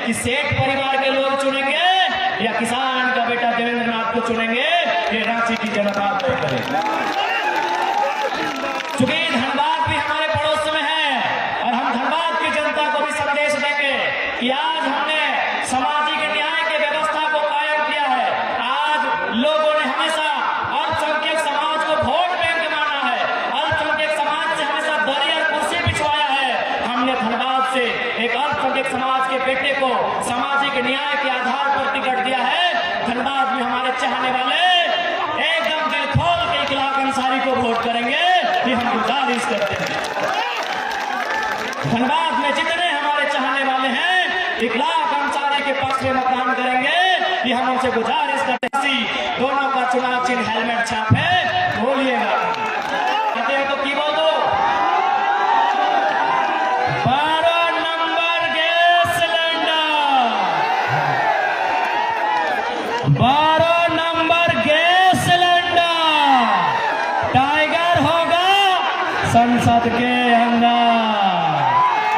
कि सेठ परिवार के लोग चुनेंगे या किसान का बेटा देवेंद्र नाथ को चुनेंगे, ये रांची की जनता तय करे। चूंकि धनबाद भी हमारे पड़ोस में है और हम धनबाद की जनता को भी संदेश देंगे कि आज हमने सामाजिक न्याय की व्यवस्था को कायम किया है। आज लोगों ने हमेशा अल्पसंख्यक समाज को वोट बैंक माना है, अल्पसंख्यक समाज से हमेशा दरी और कुर्सी बिछवाया है। हमने धनबाद से एक अल्पसंख्यक समाज के बेटे को सामाजिक न्याय के आधार पर टिकट दिया है। धनबाद में हमारे चाहने वाले एकदम दिल खोल के इकलाक अंसारी को वोट करेंगे, ये हम गुजारिश करते हैं। धनबाद में जितने हमारे चाहने वाले हैं इकलाक अंसारी के पक्ष में मतदान करेंगे, ये हम उनसे गुजारिश करते हैं। दोनों का चुनाव चिन्ह हेलमेट छाप है, बोलिएगा कहते हैं तो की बोल दो। 12 number gas cylinder, 12 number gas cylinder tiger होगा संसद के अंदर।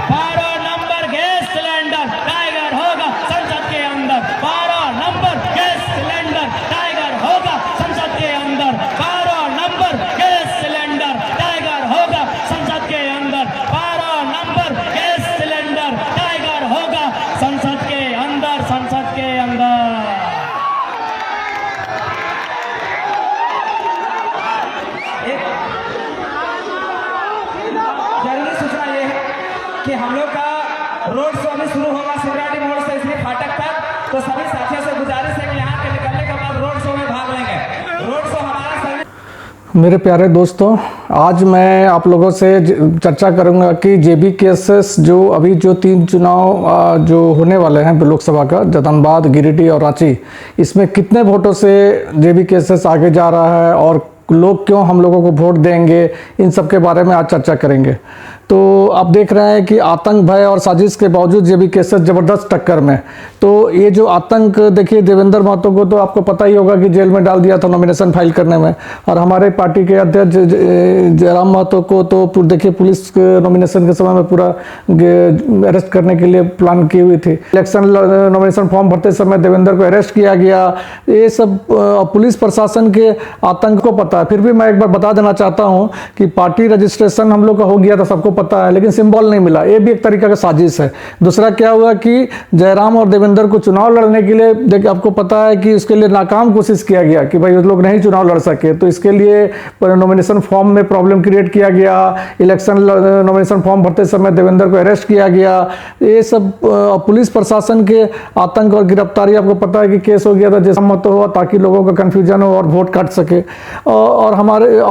12 नंबर गैस सिलेंडर टाइगर होगा संसद के अंदर। 12 नंबर गैस सिलेंडर टाइगर होगा संसद के अंदर। 12 नंबर गैस सिलेंडर टाइगर होगा संसद के अंदर। 12 नंबर गैस सिलेंडर टाइगर होगा संसद के अंदर, संसद के अंदर। जरूरी सूचना ये है कि हम लोग का रोड शो अभी शुरू होगा शिवराटी मोड़ से इसलिए फाटक तक, तो सभी साथियों से गुजारिश है कि यहाँ के निकलने के बाद रोड शो में भाग लेंगे। रोड शो हमारा सभी। मेरे प्यारे दोस्तों, आज मैं आप लोगों से चर्चा करूंगा कि जेबी केसेस जो अभी जो 3 चुनाव जो होने वाले हैं लोकसभा का, धनबाद, गिरिडीह और रांची, इसमें कितने वोटों से जेबी केसेस आगे जा रहा है और लोग क्यों हम लोगों को वोट देंगे, इन सब के बारे में आज चर्चा करेंगे। तो आप देख रहे हैं कि आतंक, भय और साजिश के बावजूद जेबी केसेस ज़बरदस्त टक्कर में। तो ये जो आतंक, देखिए देवेंद्र महतो को तो आपको पता ही होगा कि जेल में डाल दिया था नॉमिनेशन फाइल करने में, और हमारे पार्टी के अध्यक्ष जयराम महतो को तो देखिए पुलिस नॉमिनेशन के समय में पूरा अरेस्ट करने के लिए प्लान की हुई थी। इलेक्शन नॉमिनेशन फॉर्म भरते समय देवेंद्र को अरेस्ट किया गया। ये सब पुलिस प्रशासन के आतंक को पता है। फिर भी मैं एक बार बता देना चाहता हूँ कि पार्टी रजिस्ट्रेशन हम लोग का हो गया था, सबको पता है, लेकिन सिंबल नहीं मिला। ये भी एक तरीका का साजिश है। दूसरा क्या हुआ कि जयराम और देवेंद्र को चुनाव लड़ने के लिए, देखिए आपको पता है कि उसके लिए नाकाम कोशिश किया गया कि भाई उस लोग नहीं चुनाव लड़ सके, तो इसके लिए नॉमिनेशन फॉर्म में प्रॉब्लम क्रिएट किया गया। इलेक्शन नॉमिनेशन फॉर्म भरते समय देवेंद्र को अरेस्ट किया गया। ये सब पुलिस प्रशासन के आतंक और गिरफ्तारी, आपको पता है कि केस हो गया था जैसा मत हो, ताकि लोगों का कन्फ्यूजन हो और वोट काट सके। और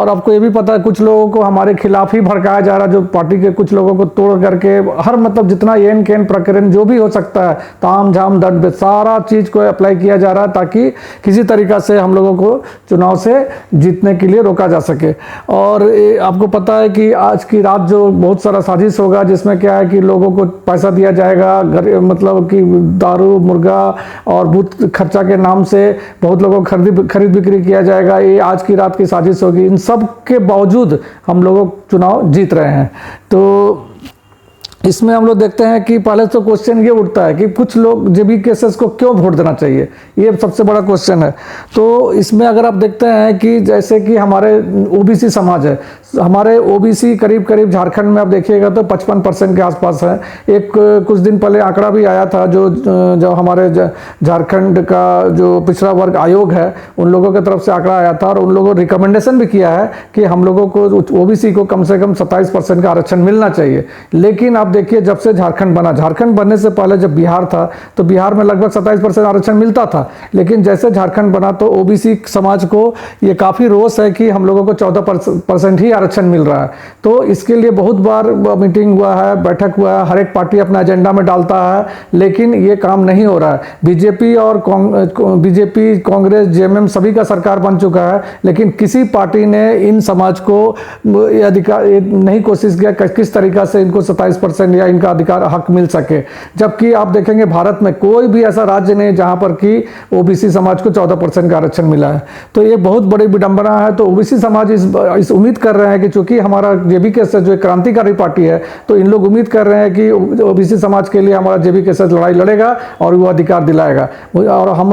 आपको ये भी पता है कुछ लोगों को हमारे खिलाफ ही भड़काया जा रहा है, जो पार्टी के कुछ लोगों को तोड़ करके हर मतलब जितना एन केन प्रकरण जो भी हो सकता है, ताम झाम दंड सारा चीज को अप्लाई किया जा रहा है, ताकि किसी तरीका से हम लोगों को चुनाव से जीतने के लिए रोका जा सके। और आपको पता है कि आज की रात जो बहुत सारा साजिश होगा, जिसमें क्या है कि लोगों को पैसा दिया जाएगा, मतलब कि दारू, मुर्गा और बूथ खर्चा के नाम से बहुत लोगों को खरीद बिक्री किया जाएगा। ये आज की रात की साजिश होगी। इन सब के बावजूद हम लोग चुनाव जीत रहे हैं। तो इसमें हम लोग देखते हैं कि पहले तो क्वेश्चन ये उठता है कि कुछ लोग जेबी केसेस को क्यों वोट देना चाहिए, ये सबसे बड़ा क्वेश्चन है। तो इसमें अगर आप देखते हैं कि जैसे कि हमारे ओबीसी समाज है, हमारे ओबीसी करीब करीब झारखंड में आप देखिएगा तो 55% के आसपास है। एक कुछ दिन पहले आंकड़ा भी आया था, जो हमारे झारखंड का जो पिछड़ा वर्ग आयोग है, उन लोगों की तरफ से आंकड़ा आया था, और उन लोगों ने रिकमेंडेशन भी किया है कि हम लोगों को ओबीसी को कम से कम 27% का आरक्षण मिलना चाहिए। लेकिन आप देखिए जब से झारखंड बना, झारखंड बनने से पहले जब बिहार था तो बिहार में लगभग 27% आरक्षण मिलता था, लेकिन जैसे झारखंड बना तो ओबीसी समाज को ये काफ़ी रोष है कि हम लोगों को 14% ही आरक्षण मिल रहा है। तो इसके लिए बहुत बार मीटिंग हुआ है, बैठक हुआ है, हर एक पार्टी अपना एजेंडा में डालता है, लेकिन ये काम नहीं हो रहा है। बीजेपी, कांग्रेस, जेएमएम सभी का सरकार बन चुका है, लेकिन किसी पार्टी ने इन समाज को ये अधिकार नहीं कोशिश किया किस तरीका से इनको 27% या इनका अधिकार हक मिल सके। जबकि आप देखेंगे भारत में कोई भी ऐसा राज्य नहीं जहां पर कि ओबीसी समाज को 14% का आरक्षण मिला है। तो ये बहुत बड़ी विडंबना है। तो ओबीसी समाज इस उम्मीद कर रहे हैं कि चूंकि हमारा जेबीकेएसएस जो एक क्रांतिकारी पार्टी है, तो इन लोग उम्मीद कर रहे हैं कि ओबीसी समाज के लिए हमारा जेबीकेएसएस लड़ाई लड़ेगा और वो अधिकार दिलाएगा। और हम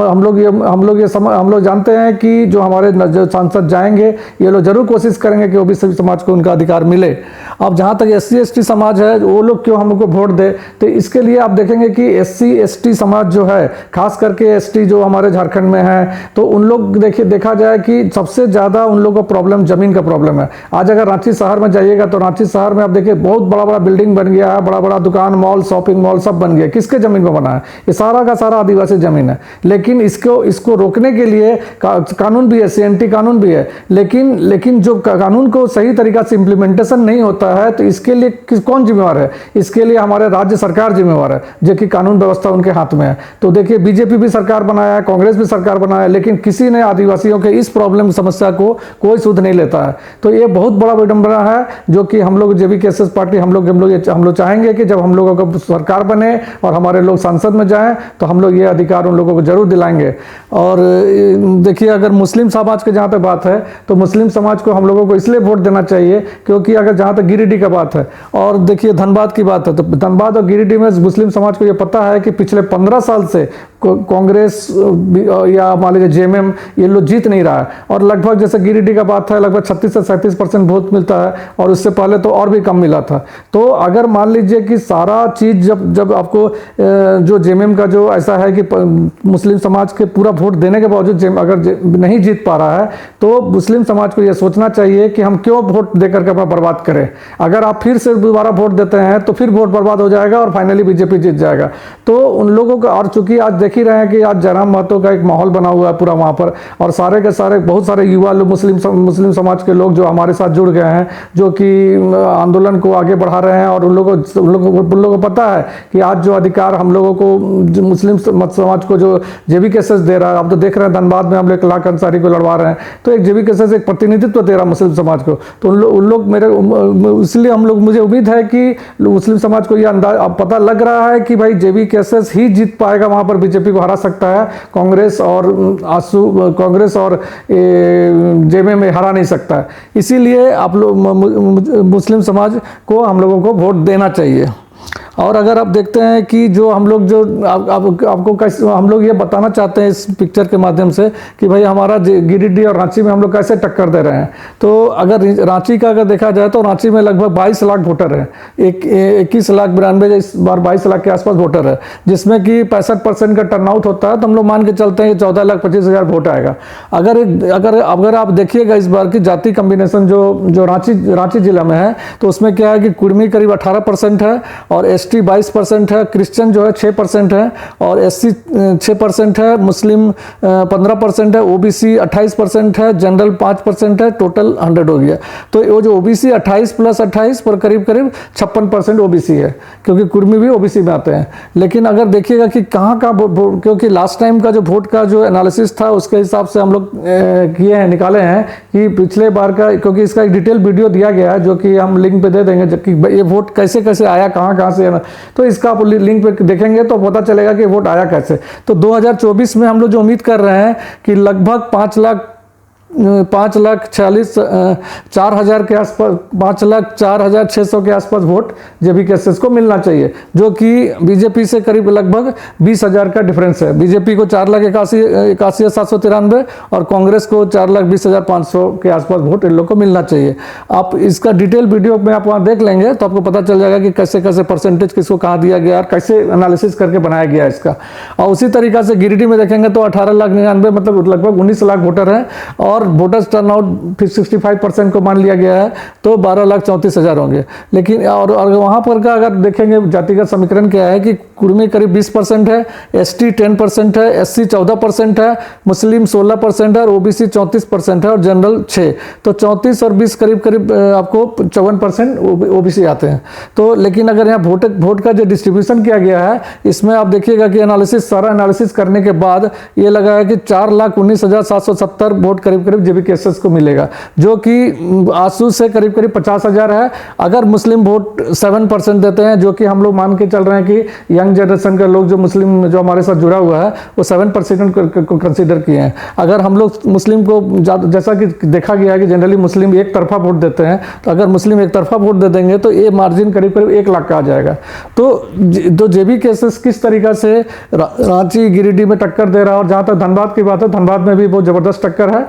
लोग जानते हैं कि जो हमारे जो सांसद जाएंगे, ये लोग जरूर कोशिश करेंगे कि ओबीसी समाज को उनका अधिकार मिले। अब जहाँ तक SC/ST समाज है, वो लोग क्यों हमको वोट दे, तो इसके लिए आप देखेंगे कि SC/ST समाज जो है, खास करके ST जो हमारे झारखंड में है, तो उन लोग देखा जाए कि सबसे ज़्यादा उन लोगों का प्रॉब्लम जमीन का प्रॉब्लम है। आज अगर रांची शहर में जाइएगा तो रांची शहर में आप देखिए बहुत बड़ा बड़ा बिल्डिंग बन गया है, बड़ा बड़ा दुकान, मॉल, शॉपिंग मॉल सब बन गया। किसके जमीन पर बना है? ये सारा का सारा आदिवासी जमीन है। लेकिन इसको रोकने के लिए कानून भी है, CNT कानून भी है, लेकिन जो कानून को सही तरीका से इम्प्लीमेंटेशन नहीं होता है, तो इसके लिए कौन जिम्मेवार है? इसके लिए हमारे राज्य सरकार जिम्मेवार है, जो कि कानून व्यवस्था उनके हाथ में है। तो देखिए, बीजेपी भी सरकार बनाया है, कांग्रेस भी सरकार बनाया है, लेकिन किसी ने आदिवासियों के इस प्रॉब्लम समस्या को कोई सुध नहीं लेता है। तो ये बहुत बड़ा विडंबना है, जो कि हम लोग जेबीकेएसएस पार्टी हम लोग चाहेंगे कि जब हम लोगों का सरकार बने और हमारे लोग संसद में जाएं, तो हम लोग ये अधिकार उन लोगों को जरूर दिलाएंगे। और देखिए, अगर मुस्लिम समाज के जहाँ तक बात है, तो मुस्लिम समाज को हम लोगों को इसलिए वोट देना चाहिए क्योंकि अगर जहाँ तक गिरिडीह का बात है और देखिए धनबाद की बात है, तो धनबाद और गिरिडीह में मुस्लिम समाज को ये पता है कि पिछले 15 साल से कांग्रेस या मान लीजिए JMM ये लोग जीत नहीं रहा है। और लगभग जैसे गिरिडीह का बात है, लगभग 36 से 37% वोट मिलता है, और उससे पहले तो और भी कम मिला था। तो अगर मान लीजिए कि सारा चीज़ जब आपको जो JMM का जो ऐसा है कि मुस्लिम समाज के पूरा वोट देने के बावजूद अगर नहीं जीत पा रहा है, तो मुस्लिम समाज को यह सोचना चाहिए कि हम क्यों वोट देकर के अपना बर्बाद करें। अगर आप फिर से दोबारा वोट देते हैं तो फिर वोट बर्बाद हो जाएगा और फाइनली बीजेपी जीत जाएगा। तो उन लोगों का, और चूंकि आज देख ही रहे हैं कि आज जयराम महतो का एक माहौल बना हुआ है पूरा वहाँ पर, और सारे के सारे बहुत सारे युवा लोग, मुस्लिम समाज के लोग जो हमारे साथ जुड़ गए हैं, जो कि आंदोलन को आगे बढ़ा रहे हैं। और उन लोगों को पता है कि आज जो अधिकार हम लोगों को, मुस्लिम समाज को जो जेबीकेएसएस दे रहा है, आप तो देख रहे हैं धनबाद में हम लोग 1 लाख अंसारी को लड़वा रहे हैं, तो एक जेबीकेएसएस एक प्रतिनिधित्व दे रहा है मुस्लिम समाज को। तो उन लोग इसलिए मुझे उम्मीद है कि मुस्लिम समाज को यह अंदाज पता लग रहा है कि भाई जेबीकेएसएस ही जीत पाएगा, वहां पर बीजेपी को हरा सकता है, कांग्रेस और JMM में हरा नहीं सकता है। इसीलिए आप लोग मुस्लिम समाज को हम लोगों को वोट देना चाहिए। और अगर आप देखते हैं कि जो हम लोग आपको कैसे हम लोग ये बताना चाहते हैं इस पिक्चर के माध्यम से कि भाई हमारा गिरिडीह और रांची में हम लोग कैसे टक्कर दे रहे हैं। तो अगर रांची का अगर देखा जाए तो रांची में लगभग 22 लाख वोटर हैं, 21 लाख 92, इस बार 22 लाख के आसपास वोटर है, जिसमें कि 65% का टर्नआउट होता है। तो हम लोग मान के चलते हैं 14,25,000 वोट आएगा। अगर आप देखिएगा इस बार की जाति कम्बिनेशन जो रांची जिला में है, तो उसमें क्या है कि कुर्मी करीब 18% है, और ST 22% है, क्रिश्चियन जो है 6% है, और SC 6% है, मुस्लिम 15% है, OBC 28% है, जनरल 5% है, टोटल 100 हो गया। तो वो जो OBC 28 + 28 पर करीब 56% OBC है, क्योंकि कुर्मी भी OBC में आते हैं। लेकिन अगर देखिएगा कि कहाँ क्योंकि लास्ट टाइम का जो वोट का जो एनालिसिस था उसके हिसाब से हम लोग निकाले हैं कि पिछले बार का, क्योंकि इसका एक डिटेल वीडियो दिया गया है जो कि हम लिंक पे दे देंगे, जबकि ये वोट कैसे आया, कहाँ से, तो इसका आप लिंक पे देखेंगे तो पता चलेगा कि वोट आया कैसे। तो 2024 में हम लोग जो उम्मीद कर रहे हैं कि लगभग 5,46,4,000 के आसपास, 5,04,600 के आसपास वोट जेबीकेएसएस को मिलना चाहिए, जो कि बीजेपी से करीब लगभग 20,000 का डिफरेंस है। बीजेपी को 4,81,793 और कांग्रेस को 4,20,500 के आसपास वोट इन लोग को मिलना चाहिए। आप इसका डिटेल वीडियो में आप वहाँ देख लेंगे तो आपको पता चल जाएगा कि कैसे परसेंटेज किसको कहाँ दिया गया और कैसे एनालिसिस करके बनाया गया इसका। और उसी तरीका से गिरिडीह में देखेंगे तो 18,99,000 मतलब लगभग 19 लाख वोटर हैं, और वोटर्स टर्नआउट 65% को मान लिया गया है, तो 12,34,000 होंगे। लेकिन और वहाँ पर का अगर देखेंगे जातिगत समीकरण क्या है कि कुर्मी करीब 20% है, ST 10% है, SC 14% है, मुस्लिम 16% है, और OBC 34% है, और जनरल 6। तो 34 और 20 करीब आपको 54% OBC आते हैं। तो लेकिन अगर यहाँ वोट का जो डिस्ट्रीब्यूशन किया गया है, इसमें आप देखिएगा कि सारा एनालिसिस करने के बाद ये लगा है कि 4,19,770 वोट करीब करीब जेबी केसेस को मिलेगा, जो कि आसू से करीब करीब 50,000 है। अगर मुस्लिम वोट 7% देते हैं, जो कि हम लोग मान के चल रहे हैं कि यंग जनरेशन के लोग जो मुस्लिम जो हमारे साथ जुड़ा हुआ है वो 7% को कंसीडर किए हैं। अगर हम लोग मुस्लिम को जैसा कि देखा गया है कि जनरली मुस्लिम एक तरफा वोट देते हैं, तो अगर मुस्लिम एक तरफा वोट दे देंगे तो ये मार्जिन करीब करीब 1 लाख का आ जाएगा। तो जेबी केसेस किस तरीका से रांची गिरिडीह में टक्कर दे रहा है, और जहाँ तक धनबाद की बात है, धनबाद में भी बहुत ज़बरदस्त टक्कर है।